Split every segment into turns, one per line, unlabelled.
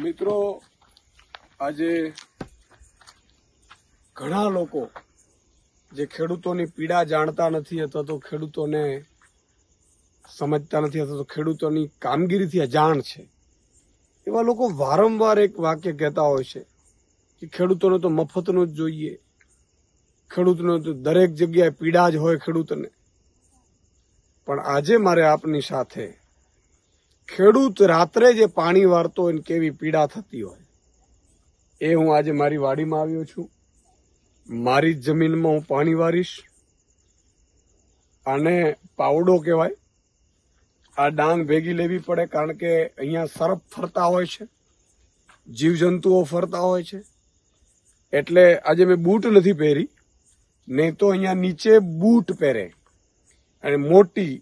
મિત્રો આજે ઘણા લોકો જે ખેડૂતોની પીડા જાણતા નથી અથવા તો ખેડૂતોને સમજતા નથી અથવા તો ખેડૂતોની કામગીરીથી અજાણ છે એવા લોકો વારંવાર એક વાક્ય કહેતા હોય છે કે ખેડૂતોને તો મફતનું જ જોઈએ, ખેડૂતને તો દરેક જગ્યાએ પીડા જ હોય ખેડૂતને. પણ આજે મારે આપની સાથે ખેડૂત રાત્રે જે પાણી વાળતો હોય ને કેવી પીડા થતી હોય એ હું આજે મારી વાડીમાં આવ્યો છું. મારી જ જમીનમાં હું પાણી વારીશ. આને પાવડો કહેવાય. આ ડાંગ ભેગી લેવી પડે કારણ કે અહીંયા સર્પ ફરતા હોય છે, જીવજંતુઓ ફરતા હોય છે. એટલે આજે મેં બૂટ નથી પહેરી, નહીં તો અહીંયા નીચે બૂટ પહેરે અને મોટી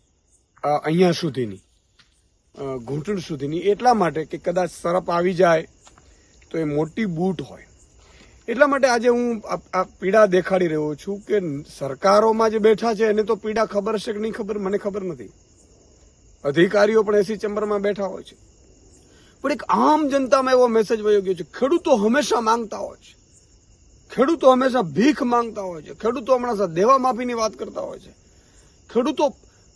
અહીંયા સુધીની ઘૂંટણ સુધીની, એટલા માટે કે કદાચ સર્પ આવી જાય તો એ મોટી બૂટ હોય. એટલા માટે આજે હું આ પીડા દેખાડી રહ્યો છું કે સરકારોમાં જે બેઠા છે એને તો પીડા ખબર છે કે નહીં ખબર મને ખબર નથી. અધિકારીઓ પણ એસી ચેમ્બરમાં બેઠા હોય છે, પણ એક આમ જનતામાં એવો મેસેજ વયો ગયો છે. ખેડૂતો હંમેશા માંગતા હોય છે, ખેડૂતો હંમેશા ભીખ માંગતા હોય છે, ખેડૂતો હમણાં દેવા માફીની વાત કરતા હોય છે. ખેડૂતો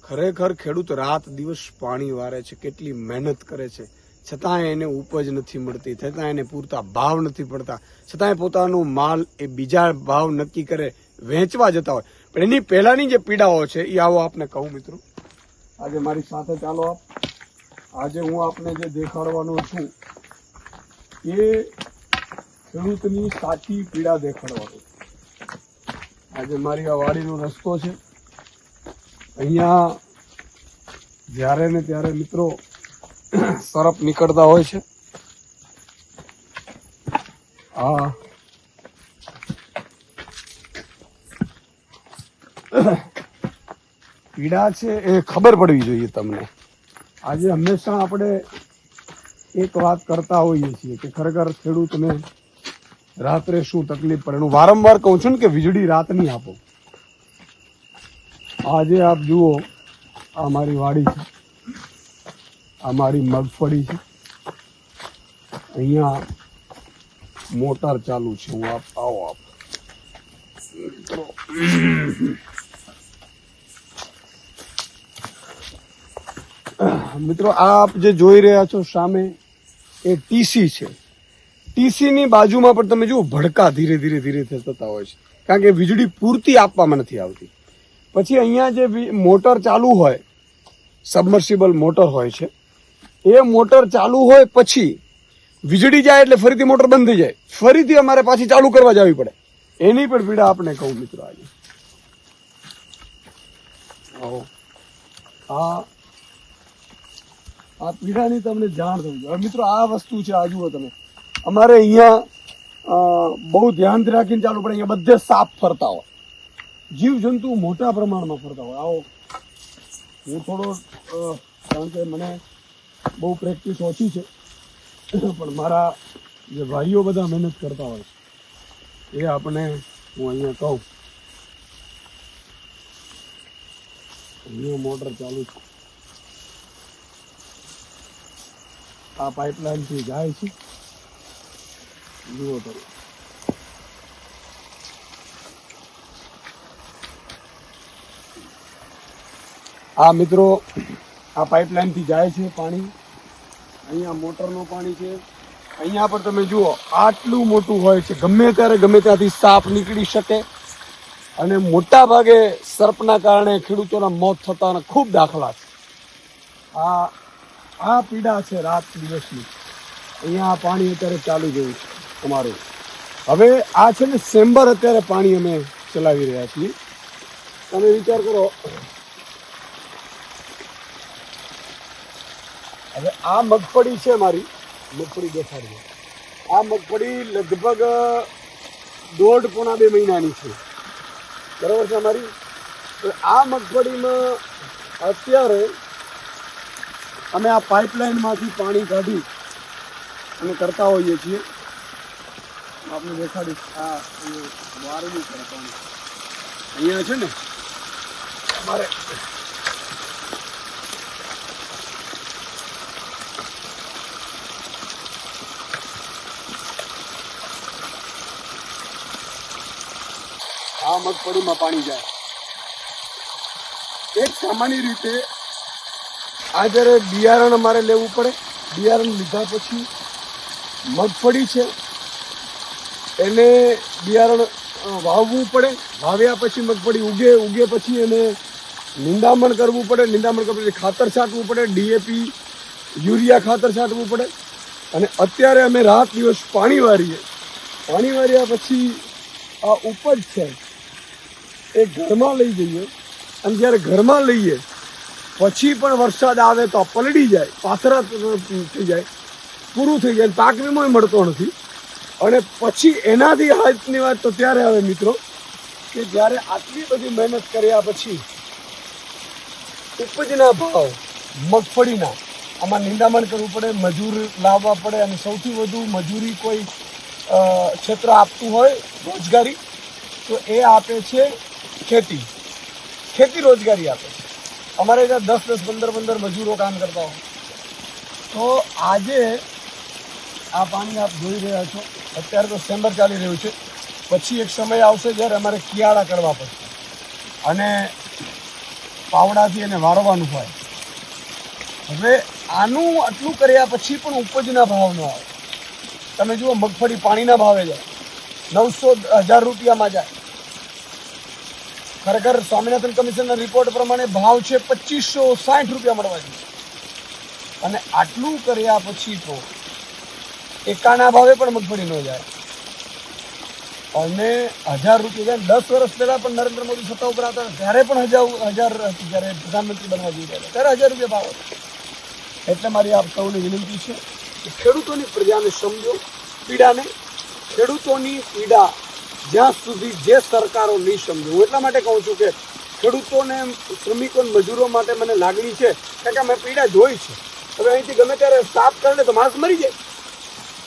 ખરેખર ખેડૂત રાત દિવસ પાણી વારે છે, કેટલી મહેનત કરે છે, છતાંય એને ઉપજ નથી મળતી, છતાં એને પૂરતા ભાવ નથી પડતા, છતાંય પોતાનો માલ એ બીજા ભાવ નક્કી કરે વેચવા જતા હોય. પણ એની પહેલાની જે પીડાઓ છે એ આવો આપને કહું મિત્રો. આજે મારી સાથે ચાલો આપ. આજે હું આપને જે દેખાડવાનો છું એ ખેડૂતની સાચી પીડા દેખાડવાનો. આજે મારી આ વાડીનો રસ્તો છે. અહીંયા જ્યારે ને ત્યારે મિત્રો સર્પ નીકળતા હોય છે. આ પીડા છે એ ખબર પડવી જોઈએ તમને. આજે હંમેશા આપણે એક વાત કરતા હોઈએ છીએ કે ખરેખર ખેડૂતને રાત્રે શું તકલીફ પડે. હું વારંવાર કહું છું ને કે વીજળી રાતની આપો. આજે આપ જુઓ, આ મારી વાડી છે, આ મારી મગફળી છે, અહીંયા મોટર ચાલુ છે. હું આવો આપ મિત્રો, આપ જે જોઈ રહ્યા છો સામે એ ટીસી છે. ટીસીની બાજુમાં પણ તમે જુઓ ભડકા ધીરે ધીરે ધીરે થતા હોય છે કારણ કે વીજળી પૂરતી આપવામાં નથી આવતી. પછી અહીંયા જે મોટર ચાલુ હોય, સબમર્સિબલ મોટર હોય છે, એ મોટર ચાલુ હોય પછી વીજળી જાય એટલે ફરીથી મોટર બંધ થઈ જાય, ફરીથી અમારે પાછી ચાલુ કરવા જવી પડે. એની પણ પીડા આપણે કહું મિત્રો. આજે આ પીડાની તમને જાણ થવી જોઈએ. મિત્રો આ વસ્તુ છે, આ જુઓ તમે, અમારે અહીંયા બહુ ધ્યાનથી રાખીને ચાલુ પડે. અહીંયા બધે સાપ ફરતા હોય, જીવજંતુ મોટા પ્રમાણમાં ફરતા હોય. આવો હું થોડો કારણ કે મને બહુ પ્રેક્ટિસ ઓછી છે, પણ મારા જે ભાઈઓ બધા મહેનત કરતા હોય છે એ આપણે હું અહીંયા કહું. અહીંયા મોટર ચાલુ છે, આ પાઇપલાઇનથી જાય છે. જુઓ તમે, આ મિત્રો આ પાઇપલાઇનથી જાય છે પાણી. અહીંયા મોટરનું પાણી છે. અહીંયા પણ તમે જુઓ આટલું મોટું હોય છે, ગમે ત્યારે ગમે ત્યાંથી સાપ નીકળી શકે અને મોટા ભાગે સર્પના કારણે ખેડૂતોના મોત થવાના ખૂબ દાખલા છે. આ પીડા છે રાત દિવસની. અહીંયા પાણી અત્યારે ચાલુ જેવું છે અમારું. હવે આ છે ને સેમ્બર અત્યારે પાણી અમે ચલાવી રહ્યા છીએ. તમે વિચાર કરો, હવે આ મગફળી છે, મારી મગફળી દેખાડીએ. આ મગફળી લગભગ 1.5-2 મહિનાની છે, બરાબર છે અમારી. આ મગફળીમાં અત્યારે અમે આ પાઇપલાઇનમાંથી પાણી કાઢી અને કરતા હોઈએ છીએ. આપણે દેખાડીશ. આ વારવું પડે પાણી. અહીંયા છે ને અમારે આ મગફળીમાં પાણી જાય. એક સામાન્ય રીતે આ જ્યારે બિયારણ અમારે લેવું પડે, બિયારણ લીધા પછી મગફળી છે એને બિયારણ વાવવું પડે, વાવ્યા પછી મગફળી ઉગે પછી એને નિંદામણ કરવું પડે, નિંદામણ કર્યા પછી ખાતર છાંટવું પડે, ડીએપી યુરિયા ખાતર છાંટવું પડે. અને અત્યારે અમે રાત દિવસ પાણી વાર્યા પછી આ ઉપજ છે એ ઘરમાં લઈ જઈએ. અને જ્યારે ઘરમાં લઈએ પછી પણ વરસાદ આવે તો પલળી જાય, પાથરા થઈ જાય, પૂરું થઈ જાય, પાક વીમો મળતો નથી. અને પછી એનાથી હાથની વાત તો ત્યારે આવે મિત્રો કે જ્યારે આટલી બધી મહેનત કર્યા પછી ઉપજના ભાવ મગફળીના, આમાં નિંદામણ કરવું પડે, મજૂર લાવવા પડે, અને સૌથી વધુ મજૂરી કોઈ ક્ષેત્ર આપતું હોય રોજગારી તો એ આપે છે ખેતી રોજગારી આપે છે. અમારે ત્યાં 10-10, 15-15 મજૂરો કામ કરતા હોય. તો આજે આ પાણી આપ જોઈ રહ્યા છો, અત્યારે તો સેમ્બર ચાલી રહ્યું છે. પછી એક સમય આવશે જ્યારે અમારે કિયાળા કરવા પડશે અને પાવડાથી એને વારવાનું હોય. હવે આનું આટલું કર્યા પછી પણ ઉપજના ભાવ ન આવે. તમે જુઓ મગફળી પાણીના ભાવે જાય, 900-1000 રૂપિયામાં જાય. ખરેખર સ્વામિનાથન કમિશનના રિપોર્ટ પ્રમાણે ભાવ છે 2560 રૂપિયા મળવા જોઈએ. અને આટલું કર્યા પછી તો એકાના ભાવે પણ મગફળી ન જાય અને 1000 રૂપિયા જાય. 10 વર્ષ પહેલા પણ નરેન્દ્ર મોદી સત્તા ઉપર હતા ત્યારે પણ 1000 હતી, જ્યારે પ્રધાનમંત્રી બનવા જઈ રહ્યા ત્યારે 1000 રૂપિયા ભાવ હતો. એટલે મારી આપ સૌને વિનંતી છે કે ખેડૂતોની પ્રજાને સમજો, પીડાને. ખેડૂતોની પીડા જ્યાં સુધી જે સરકારો નહીં સમજો. હું એટલા માટે કહું છું કે ખેડૂતોને, શ્રમિકો, મજૂરો માટે મને લાગણી છે, કારણ કે મેં પીડા જોઈ છે. હવે અહીંથી ગમે ત્યારે સાફ કરે તો માણસ મરી જાય.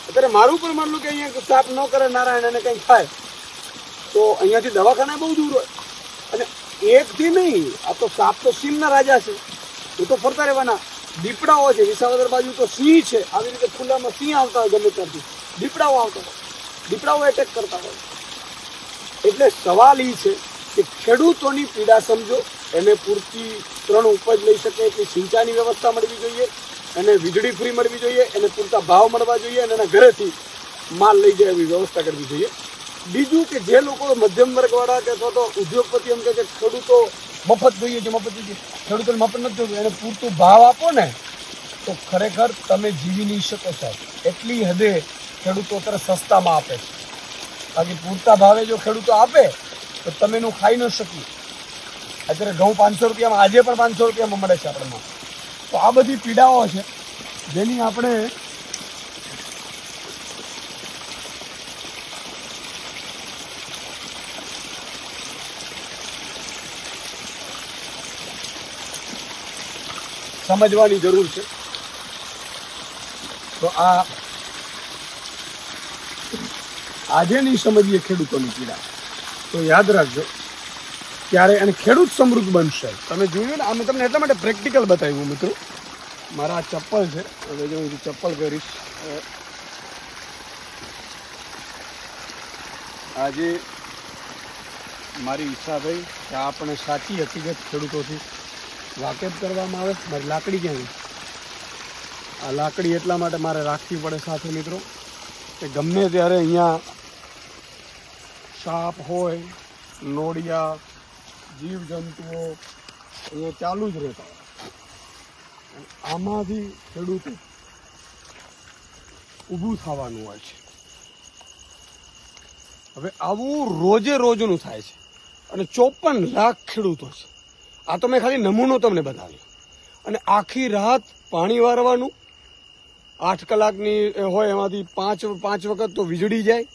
અત્યારે મારું પણ માનલું કે અહીંયા સાફ ન કરે નારાયણ અને કંઈ થાય તો અહીંયાથી દવાખાના બહુ દૂર હોય. અને એકથી નહીં, આ તો સાપ તો સિંહના રાજા છે, એ તો ફરતા રહેવાના. દીપડાઓ છે, વિસાવદર બાજુ તો સિંહ છે, આવી રીતે ખુલ્લામાં સિંહ આવતા હોય, ગમે ત્યાંથી દીપડાઓ આવતા હોય, દીપડાઓ એટેક કરતા હોય. એટલે સવાલ એ છે કે ખેડૂતોની પીડા સમજો, એને પૂરતી 3 ઉપજ લઈ શકે એટલી સિંચાઈની વ્યવસ્થા મળવી જોઈએ, એને વીજળી ફ્રી મળવી જોઈએ, એને પૂરતા ભાવ મળવા જોઈએ, અને એના ઘરેથી માલ લઈ જાય એવી વ્યવસ્થા કરવી જોઈએ. બીજું કે જે લોકો મધ્યમ વર્ગવાળા કે અથવા તો ઉદ્યોગપતિ એમ કે ખેડૂતો મફત જોઈએ છે, ખેડૂતોને મફત નથી જોયું, એને પૂરતું ભાવ આપો ને તો ખરેખર તમે જીવી નહીં શકો સાહેબ. એટલી હદે ખેડૂતો અત્યારે સસ્તામાં આપે છે. બાકી પૂરતા ભાવે જો ખેડૂતો આપે તો તમે એનું ખાઈ ન શકી. અત્યારે ઘઉં 500 રૂપિયામાં, આજે પણ 500 રૂપિયામાં મળે છે આપણને. તો આ બધી પીડાઓ છે જેની આપણે સમજવાની જરૂર છે. તો આ આજે નહીં સમજીએ ખેડૂતોની પીડા તો યાદ રાખજો ક્યારે. અને ખેડૂત સમૃદ્ધ બનશે. તમે જોયું ને, અમે તમને એટલા માટે પ્રેક્ટિકલ બતાવ્યું મિત્રો. મારા આ ચપ્પલ છે, હવે જો હું ચપ્પલ પહેરીશ. આજે મારી ઈચ્છા થઈ કે આપણે સાચી હકીકત ખેડૂતોથી વાકેફ કરવામાં આવે. મારી લાકડી ક્યાં ગઈ? આ લાકડી એટલા માટે મારે રાખવી પડે સાથે મિત્રો કે ગમે ત્યારે અહીંયા સાપ હોય, નોળિયા, જીવજંતુઓ અહીંયા ચાલુ જ રહેતા હોય. આમાંથી ખેડૂતો ઊભું થવાનું હોય છે. હવે આવું રોજે રોજનું થાય છે અને 54 લાખ ખેડૂતો છે. આ તો મેં ખાલી નમૂનો તમને બતાવ્યો. અને આખી રાત પાણી વારવાનું, 8 કલાકની હોય એમાંથી 5 વખત તો વીજળી જાય.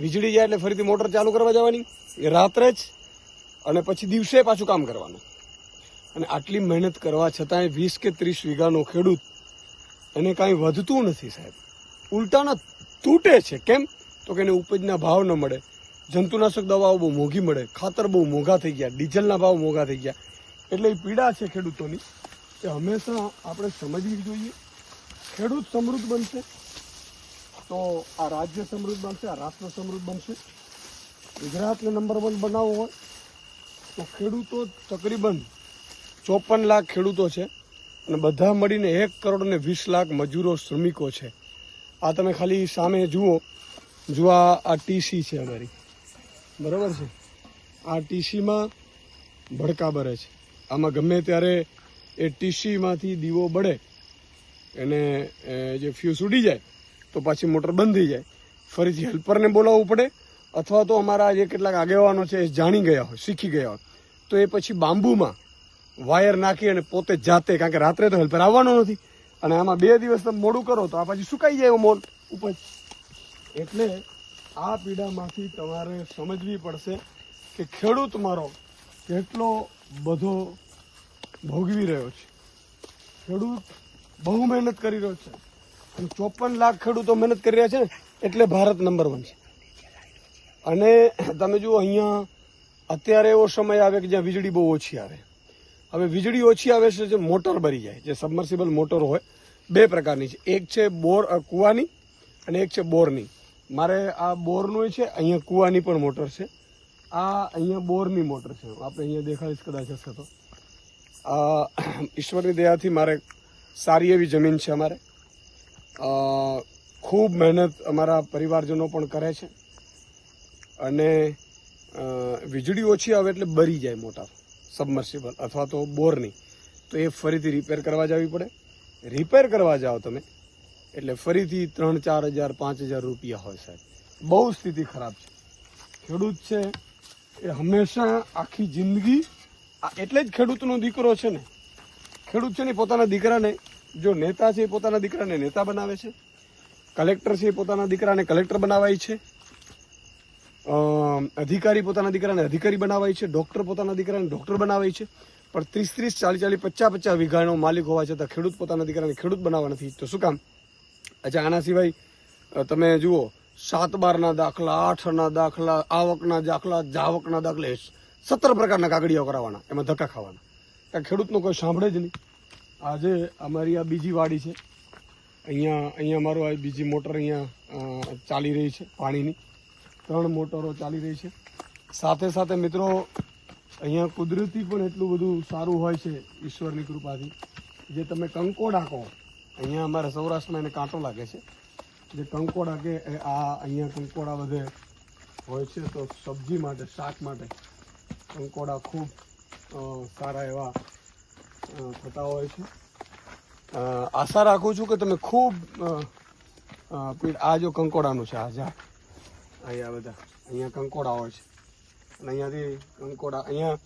વીજળી જાય એટલે ફરીથી મોટર ચાલુ કરવા જવાની રાત્રે જ, અને પછી દિવસે પાછું કામ કરવાનું. અને આટલી મહેનત કરવા છતાંય 20 કે 30 વીઘાનો ખેડૂત એને કાંઈ વધતું નથી સાહેબ, ઉલટાના તૂટે છે. કેમ? તો કે એને ઉપજના ભાવ ન મળે, જંતુનાશક દવાઓ બહુ મોંઘી મળે, ખાતર બહુ મોંઘા થઈ ગયા, ડીઝલના ભાવ મોંઘા થઈ ગયા. એટલે એ પીડા છે ખેડૂતોની એ હંમેશા આપણે સમજવી જોઈએ. ખેડૂત સમૃદ્ધ બનશે તો આ રાજ્ય સમૃદ્ધ બનશે, આ રાષ્ટ્ર સમૃદ્ધ બનશે. ગુજરાતને નંબર 1 બનાવવો હોય તો ખેડૂતો તકરીબન 54 લાખ ખેડૂતો છે અને બધા મળીને 1 કરોડ અને 20 લાખ મજૂરો શ્રમિકો છે. આ તમે ખાલી સામે જુઓ, જો આ ટીસી છે અમારી, બરાબર છે. આ ટીસીમાં ભડકા બળે છે. આમાં ગમે ત્યારે એ ટીસીમાંથી દીવો બળે એને જે ફ્યુઝ ઉડી જાય તો પાછી મોટર બંધ થઈ જાય. ફરીથી હેલ્પરને બોલાવવું પડે, અથવા તો અમારા જે કેટલાક આગેવાનો છે એ જાણી ગયા હોય, શીખી ગયા હોય, તો એ પછી બાંબુમાં વાયર નાખી અને પોતે જાતે, કારણ કે રાત્રે તો હેલ્પર આવવાનો નથી અને આમાં 2 દિવસ તમે મોડું કરો તો આ પછી સુકાઈ જાય મોલ ઉપજ. એટલે આ પીડામાંથી તમારે સમજવી પડશે કે ખેડૂત મારો કેટલો બધો ભોગવી રહ્યો છે. ખેડૂત બહુ મહેનત કરી રહ્યો છે અને 54 લાખ ખેડૂતો મહેનત કરી રહ્યા છે ને એટલે ભારત નંબર 1 છે. અને તમે જુઓ, અહીંયા અત્યારે એવો સમય આવે કે જ્યાં વીજળી બહુ ઓછી આવે. હવે વીજળી ઓછી આવે છે, જે મોટર ભરી જાય, જે સબમર્સિબલ મોટર હોય, 2 પ્રકારની છે. એક છે બોર કૂવાની અને એક છે બોરની. મારે આ બોરનું છે, અહીંયા કૂવાની પણ મોટર છે. આ અહીંયા બોરની મોટર છે. આપણે અહીંયા દેખાડીશ કદાચ હશે તો. ઈશ્વરની દયાથી મારે સારી એવી જમીન છે. અમારે ખૂબ મહેનત અમારા પરિવારજનો પણ કરે છે અને વીજળી ઓછી આવે એટલે બરી જાય મોટર સબમર્સિબલ અથવા તો બોરની, તો એ ફરીથી રિપેર કરવા જવી પડે. રિપેર કરવા જાઓ તમે એટલે ફરીથી 3-4 હજાર 5 હજાર રૂપિયા હોય. સાહેબ, બહુ સ્થિતિ ખરાબ છે. ખેડૂત છે એ હંમેશા આખી જિંદગી, એટલે જ ખેડૂતનો દીકરો છે ને, ખેડૂત છે ને પોતાના દીકરાને, જો નેતા છે એ પોતાના દીકરાને નેતા બનાવે છે, કલેક્ટર છે એ પોતાના દીકરાને કલેક્ટર બનાવાય છે, અધિકારી પોતાના દીકરાને અધિકારી બનાવાય છે, ડોક્ટર પોતાના દીકરાને ડોક્ટર બનાવાય છે. પણ 30-30, 40-40, 50-50 વીઘાનો માલિક હોવા છતાં ખેડૂત પોતાના દીકરાને ખેડૂત બનાવવા નથી. તો શું કામ? અચ્છા, આના સિવાય તમે જુઓ, 7-12ના દાખલા, 8ના દાખલા, આવકના દાખલા, જાવકના દાખલા, 17 પ્રકારના કાગળિયા કરાવવાના, એમાં ધક્કા ખાવાના. કારણ ખેડૂતનો કોઈ સાંભળે જ નહીં. આજે અમારી આ બીજી વાડી છે, અહીંયા અમારું આ બીજી મોટર અહીંયા ચાલી રહી છે પાણીની. 3 મોટરો ચાલી રહી છે. સાથે સાથે મિત્રો, અહીંયા કુદરતી પણ એટલું બધું સારું હોય છે ઈશ્વરની કૃપાથી. જે તમે કંકોડા કહો, અહીંયા અમારા સૌરાષ્ટ્રમાં એને કાંટો લાગે છે, જે કંકોડા કે આ અહીંયા કંકોડા બધે હોય છે. તો સબ્જી માટે, શાક માટે કંકોડા ખૂબ સારા એવા થતા હોય છે. આશા રાખું છું કે તમે ખૂબ આ જો કંકોડાનું છે, આ ઝાડ, અહીંયા બધા અહીંયા કંકોડા હોય છે અને અહીંયાથી કંકોડા, અહીંયા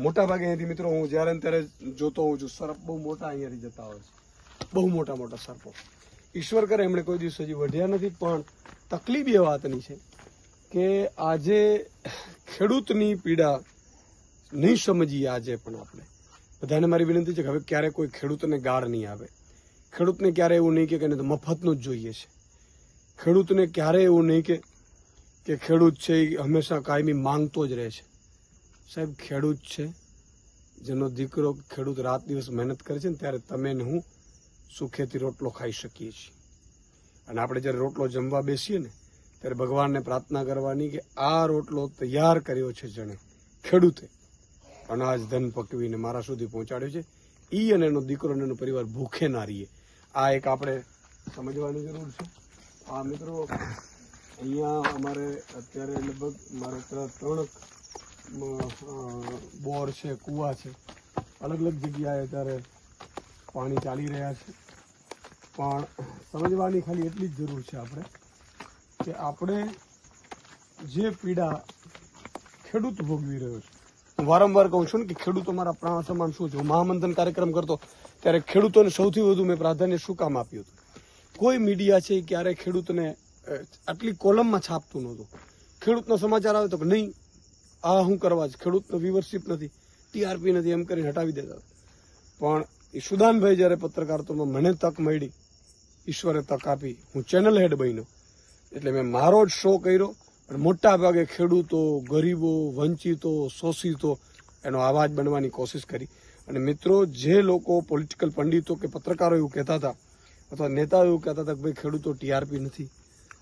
મોટા ભાગે અહીંયાથી મિત્રો હું જ્યારે ત્યારે જોતો હોઉં છું, સર્પ બહુ મોટા અહીંયાથી જતા હોય છે, બહુ મોટા મોટા સર્પો. ઈશ્વર કરે એમણે કોઈ દિવસ હજી વઢ્યા નથી. પણ તકલીફ એ વાતની છે કે આજે ખેડૂતની પીડા નહીં સમજીએ. આજે પણ આપણે બધાને મારી વિનંતી છે કે હવે ક્યારે કોઈ ખેડૂતને ગાળ નહીં આવે. ખેડૂતને ક્યારે એવું નહીં કે તો મફતનું જ જોઈએ છે. ખેડૂતને ક્યારે એવું નહીં કે ખેડૂત છે એ હંમેશા કાયમી માંગતો જ રહે છે. સાહેબ, ખેડૂત છે જેનો દીકરો ખેડૂત રાત દિવસ મહેનત કરે છે ને, ત્યારે તમે ને હું સુખેથી રોટલો ખાઈ શકીએ છીએ. અને આપણે જ્યારે રોટલો જમવા બેસીએ ને ત્યારે ભગવાનને પ્રાર્થના કરવાની કે આ રોટલો તૈયાર કર્યો છે જેણે, ખેડૂતે અનાજ ધન પકવીને મારા સુધી પહોંચાડ્યો છે, ઈ અને એનો દીકરો અને એનો પરિવાર ભૂખે ના રહીએ. આ એક આપણે સમજવાની જરૂર છે. આ મિત્રો, અહીંયા અમારે અત્યારે લગભગ મારે 3 બોર છે, કૂવા છે, અલગ અલગ જગ્યાએ અત્યારે પાણી ચાલી રહ્યા છે. પણ સમજવાની ખાલી એટલી જ જરૂર છે આપણે કે આપણે જે પીડા ખેડૂત ભોગવી રહ્યો છે, હું વારંવાર કહું છું ને કે ખેડૂતો મારા પ્રાણ સમાન શું છે. હું મહામંથન કાર્યક્રમ કરતો ત્યારે ખેડૂતોને સૌથી વધુ મેં પ્રાધાન્ય શું કામ આપ્યું હતું? કોઈ મીડિયા છે ક્યારે ખેડૂતને આટલી કોલમમાં છાપતું નહોતું. ખેડૂતનો સમાચાર આવે તો કે નહીં, આ શું કરવા છે, ખેડૂતનો વ્યુઅરશિપ નથી, ટીઆરપી નથી, એમ કરીને હટાવી દેતા. પણ ઈશુદાનભાઈ જ્યારે પત્રકારત્વમાં મને તક મળી, ઈશ્વરે તક આપી, હું ચેનલ હેડ બન્યો, એટલે મેં મારો જ શો કર્યો. અને મોટા ભાગે ખેડૂતો, ગરીબો, વંચિતો, શોષિતો એનો અવાજ બનવાની કોશિશ કરી. અને મિત્રો, જે લોકો પોલિટિકલ પંડિતો કે પત્રકારો એવું કહેતા હતા અથવા નેતાઓ એવું કહેતા હતા કે ભાઈ ખેડૂતો ટીઆરપી નથી,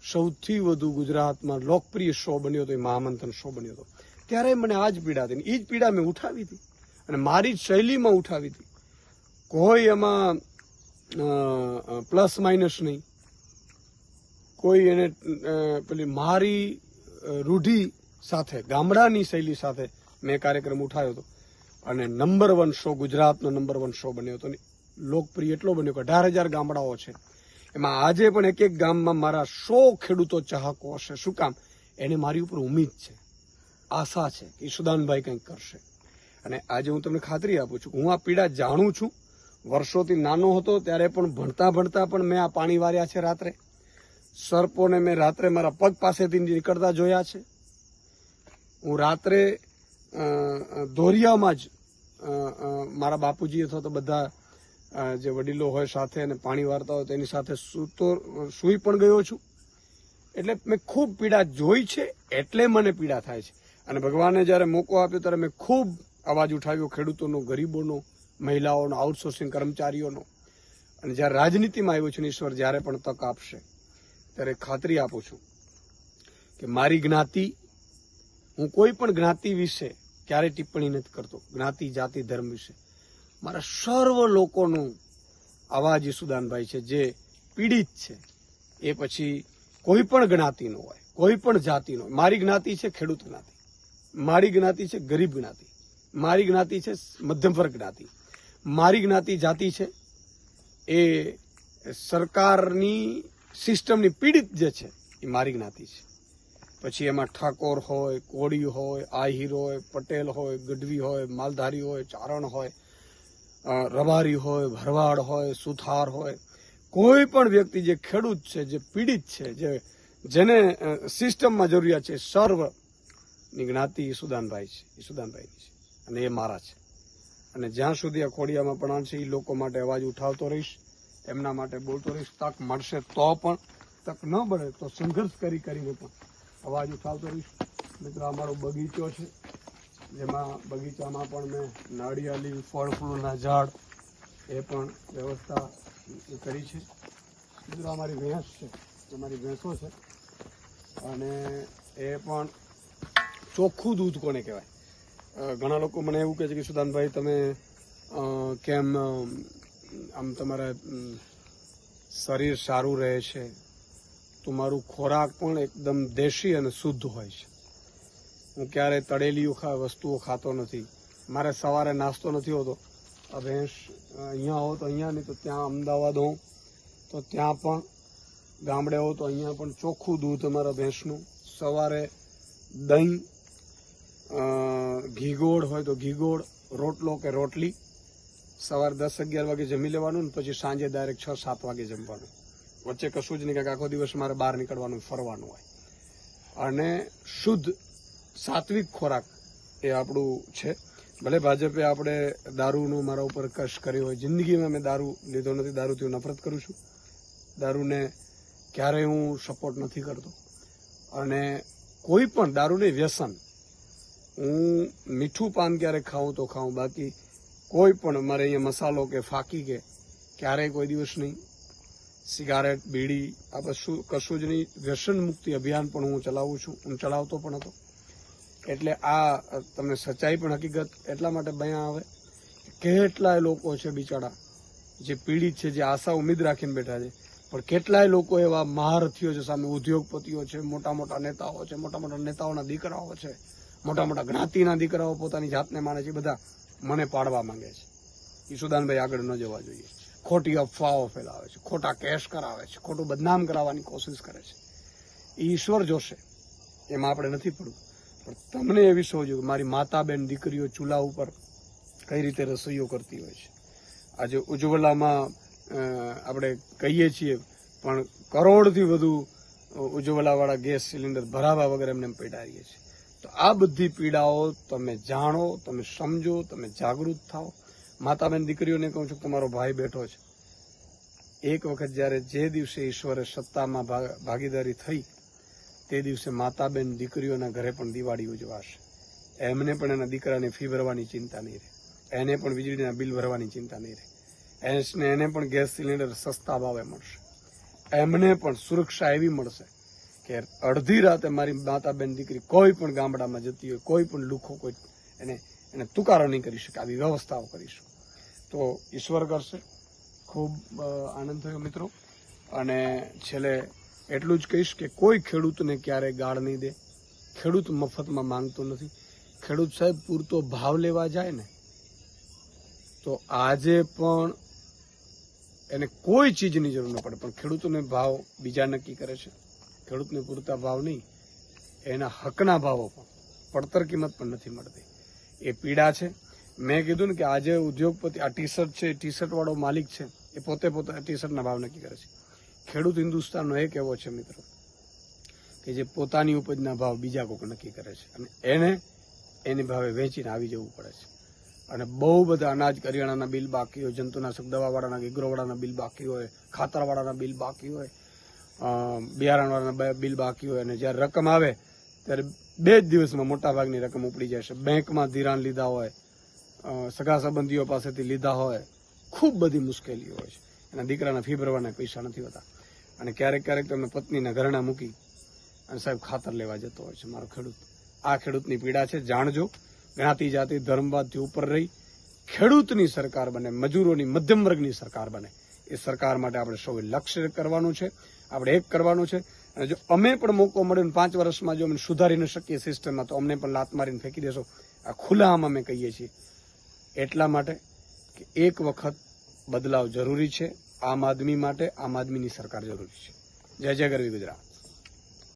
સૌથી વધુ ગુજરાતમાં લોકપ્રિય શો બન્યો હતો એ મહામંથન શો બન્યો હતો. ત્યારે મને આ જ પીડા હતી. એ જ પીડા મેં ઉઠાવી હતી અને મારી જ શૈલીમાં ઉઠાવી હતી. કોઈ એમાં પ્લસ માઇનસ નહીં, કોઈ એને પેલી મારી રૂઢિ સાથે, ગામડાની શૈલી સાથે મેં કાર્યક્રમ ઉઠાવ્યો હતો અને નંબર 1 શો, ગુજરાતનો નંબર 1 શો બન્યો હતો. લોકપ્રિય એટલો બન્યો કે 18,000 ગામડાઓ છે. એમાં આજે પણ એક એક ગામમાં મારા 100 ખેડૂતો ચાહકો હશે. શું કામ? એને મારી ઉપર ઉમ્મીદ છે, આશા છે કે ઈશુદાનભાઈ કંઈક કરશે. અને આજે હું તમને ખાતરી આપું છું, હું આ પીડા જાણું છું. વર્ષોથી નાનો હતો ત્યારે પણ ભણતા ભણતા પણ મેં આ પાણી વાર્યા છે. રાત્રે સર્પોને મેં રાત્રે મારા પગ પાસેથી નીકળતા જોયા છે. હું રાત્રે દોરિયામાં જ મારા બાપુજી અથવા તો બધા જે વડીલો હોય સાથે અને પાણી વારતા હોય તેની સાથે સૂઈ પણ ગયો છું. એટલે મેં ખૂબ પીડા જોઈ છે, એટલે મને પીડા થાય છે. અને ભગવાને જ્યારે મોકો આપ્યો ત્યારે મેં ખૂબ અવાજ ઉઠાવ્યો, ખેડૂતોનો, ગરીબોનો, મહિલાઓનો, આઉટસોર્સિંગ કર્મચારીઓનો. અને જ્યારે રાજનીતિમાં આવ્યો છું, ઈશ્વર જ્યારે પણ તક આપશે ત્યારે ખાતરી આપું છું કે મારી જ્ઞાતિ, હું કોઈ પણ જ્ઞાતિ વિશે ક્યારેય ટિપ્પણી નથી કરતો, જ્ઞાતિ, જાતિ, ધર્મ વિશે. મારા સર્વ લોકોનો અવાજ ઈશુદાનભાઈ છે, જે પીડિત છે. એ પછી કોઈ પણ જ્ઞાતિનો હોય, કોઈ પણ જાતિનો. મારી જ્ઞાતિ છે ખેડૂત જ્ઞાતિ, મારી જ્ઞાતિ છે ગરીબ જ્ઞાતિ, મારી જ્ઞાતિ છે મધ્યમ વર્ગ જ્ઞાતિ, મારી જ્ઞાતિ જાતિ છે એ સરકારની સિસ્ટમની પીડિત જે છે એ મારી જ્ઞાતિ છે. પછી એમાં ઠાકોર હોય, કોળી હોય, આહિર હોય, પટેલ હોય, ગઢવી હોય, માલધારી હોય, ચારણ હોય, રબારી હોય, ભરવાડ હોય, સુથાર હોય, કોઈ પણ વ્યક્તિ જે ખેડૂત છે, જે પીડિત છે, જેને સિસ્ટમમાં જરૂરિયાત છે, સર્વની જ્ઞાતિ ઈશુદાનભાઈ છે, ઈશુદાનભાઈની છે. અને એ મારા છે. અને જ્યાં સુધી આ ખોડિયામાં પણ છે, એ લોકો માટે અવાજ ઉઠાવતો રહીશ, એમના માટે બોલતો રહીશ. તક મળશે તો પણ, તક ન મળે તો સંઘર્ષ કરીને પણ અવાજ ઉઠાવતો રહીશ. મિત્રો, અમારો બગીચો છે, જેમાં બગીચામાં પણ મેં નાળિયેરી, ફળ ફૂલના ઝાડ એ પણ વ્યવસ્થા કરી છે. મિત્રો, અમારી ભેંસ છે, અમારી ભેંસો છે, અને એ પણ ચોખ્ખું દૂધ કોને કહેવાય. ઘણા લોકો મને એવું કહે છે કે સુદાનભાઈ, તમે કેમ આમ તમારા શરીર સારું રહે છે, તમારું ખોરાક પણ એકદમ દેશી અને શુદ્ધ હોય છે. હું ક્યારેય તળેલી વસ્તુઓ ખાતો નથી. મારે સવારે નાસ્તો નથી હોતો. આ ભેંસ અહીંયા હો તો અહીંયા, નહીં તો ત્યાં અમદાવાદ હોઉં તો ત્યાં પણ, ગામડે હો તો અહીંયા પણ ચોખ્ખું દૂધ અમારા ભેંસનું. સવારે દહીં, ઘીગોળ હોય તો ઘીગોળ, રોટલો કે રોટલી. સવારે 10-11 વાગે જમી લેવાનું ને પછી સાંજે ડાયરેક્ટ 6-7 વાગે જમવાનું. વચ્ચે કશું જ નહીં, કે આખો દિવસ મારે બહાર નીકળવાનું, ફરવાનું હોય. અને શુદ્ધ સાત્વિક ખોરાક એ આપણું છે. ભલે ભાજપે આપણે દારૂનો મારા ઉપર કશ કર્યો હોય, જિંદગીમાં મેં દારૂ લીધો નથી, દારૂથી હું નફરત કરું છું. દારૂને ક્યારેય હું સપોર્ટ નથી કરતો. અને કોઈ પણ દારૂને વ્યસન, હું મીઠું પાન ક્યારેક ખાઉં તો ખાઉં, બાકી કોઈ પણ મારે અહીંયા મસાલો કે ફાકી કે ક્યારેય કોઈ દિવસ નહીં. સિગારેટ, બીડી, આ કશું જ નહીં. વ્યસન મુક્તિ અભિયાન પણ હું ચલાવું છું, હું ચલાવતો પણ હતો. એટલે આ તમને સચ્ચાઈ પણ હકીકત એટલા માટે બયાં આવે, કેટલાય લોકો છે બિચારા જે પીડિત છે, જે આશા ઉમ્મીદ રાખીને બેઠા છે. પણ કેટલાય લોકો એવા મહારથીઓ છે સામે, ઉદ્યોગપતિઓ છે, મોટા મોટા નેતાઓ છે, મોટા મોટા નેતાઓના દીકરાઓ છે, મોટા મોટા જ્ઞાતિના દીકરાઓ પોતાની જાતને માને છે, બધા મને પાડવા માંગે છે. ઈશુદાનભાઈ આગળ ન જવા જોઈએ. ખોટી અફવાઓ ફેલાવે છે, ખોટા કેસ કરાવે છે, ખોટું બદનામ કરાવવાની કોશિશ કરે છે. ઈશ્વર જોશે, એમાં આપણે નથી પડવું. પણ તમને એવી સોચ કે મારી માતા બેન દીકરીઓ ચૂલા ઉપર કઈ રીતે રસોઈઓ કરતી હોય છે. આજે ઉજ્જવલામાં આપણે કહીએ છીએ, પણ કરોડથી વધુ ઉજ્જવલાવાળા ગેસ સિલિન્ડર ભરાવા વગર એમને પીડાઈએ છીએ. તો આ બધી પીડાઓ તમે જાણો, તમે સમજો, તમે જાગૃત થાઓ. માતા બેન દીકરીઓને કહું છું, તમારો ભાઈ બેઠો છે. એક વખત જ્યારે જે દિવસે ઈશ્વરે સત્તામાં ભાગીદારી થઈ, તે દિવસે માતા બેન દીકરીઓના ઘરે પણ દિવાળી ઉજવાશે. એમને પણ એના દીકરાને ફી ભરવાની ચિંતા નહીં રહે, એને પણ વીજળીના બિલ ભરવાની ચિંતા નહીં રહે, એને પણ ગેસ સિલિન્ડર સસ્તા ભાવે મળશે, એમને પણ સુરક્ષા એવી મળશે કે અડધી રાતે મારી માતા બેન દીકરી કોઈ પણ ગામડામાં જતી હોય, કોઈ પણ લુખો કોઈ એને તુકારો નહીં કરી શકે, આવી વ્યવસ્થાઓ કરીશું તો ઈશ્વર કરશે. ખૂબ આનંદ થયો મિત્રો. અને છેલ્લે એટલું જ કહીશ કે કોઈ ખેડૂતને ક્યારેય ગાળ નહીં દે. ખેડૂત મફતમાં માંગતો નથી. ખેડૂત સાહેબ પૂરતો ભાવ લેવા જાય ને તો આજે પણ એને કોઈ ચીજની જરૂર ન પડે, પણ ખેડૂતોને ભાવ બીજા નક્કી કરે છે. ખેડૂતને પૂરતા ભાવ નહીં, એના હકના ભાવો પણ પડતર કિંમત પણ નથી મળતી. એ પીડા છે. મેં કીધું ને કે આજે ઉદ્યોગપતિ આ ટી શર્ટ છે, ટી શર્ટ વાળો માલિક છે, એ પોતે ટી શર્ટના ભાવ નક્કી કરે છે. ખેડૂત હિન્દુસ્તાનનો એક એવો છે મિત્રો કે જે પોતાની ઉપજના ભાવ બીજા કોઈક નક્કી કરે છે અને એની ભાવે વેચીને આવી જવું પડે છે. અને બહુ બધા અનાજ કરિયાણાના બિલ બાકી હોય, જંતુનાશક દવાવાળાના, એગ્રોવાળાના બિલ બાકી હોય, ખાતરવાળાના બિલ બાકી હોય, બિયારણવાળાના બિલ બાકી હોય, અને જ્યારે રકમ આવે ત્યારે 2 જ દિવસમાં મોટાભાગની રકમ ઉપડી જાય છે. બેંકમાં ધિરાણ લીધા હોય, સગા સંબંધીઓ પાસેથી લીધા હોય, ખૂબ બધી મુશ્કેલીઓ હોય છે. એના દીકરાના ફી ભરવાના પૈસા નથી હોતા અને ક્યારેક ક્યારેક તમને પત્નીના ઘરેણા મૂકી અને સાહેબ ખાતર લેવા જતો હોય છે મારો ખેડૂત. આ ખેડૂતની પીડા છે. જાણજો, જ્ઞાતિ જાતિ ધર્મવાદથી ઉપર રહી ખેડૂતની સરકાર બને, મજૂરોની મધ્યમ વર્ગની સરકાર બને. એ સરકાર માટે આપણે સૌએ લક્ષ્ય કરવાનું છે, આપણે એક કરવાનું છે. અને જો અમે પણ મોકો મળ્યો ને 5 વર્ષમાં જો અમે સુધારી ન શકીએ સિસ્ટમમાં તો અમને પણ લાત મારીને ફેંકી દેશો. આ ખુલ્લામાં અમે કહીએ છીએ. એટલા માટે કે એક વખત બદલાવ જરૂરી છે. આમ આદમી માટે આમ આદમીની સરકાર જરૂરી છે. જય જય ગરવી ગુજરાત.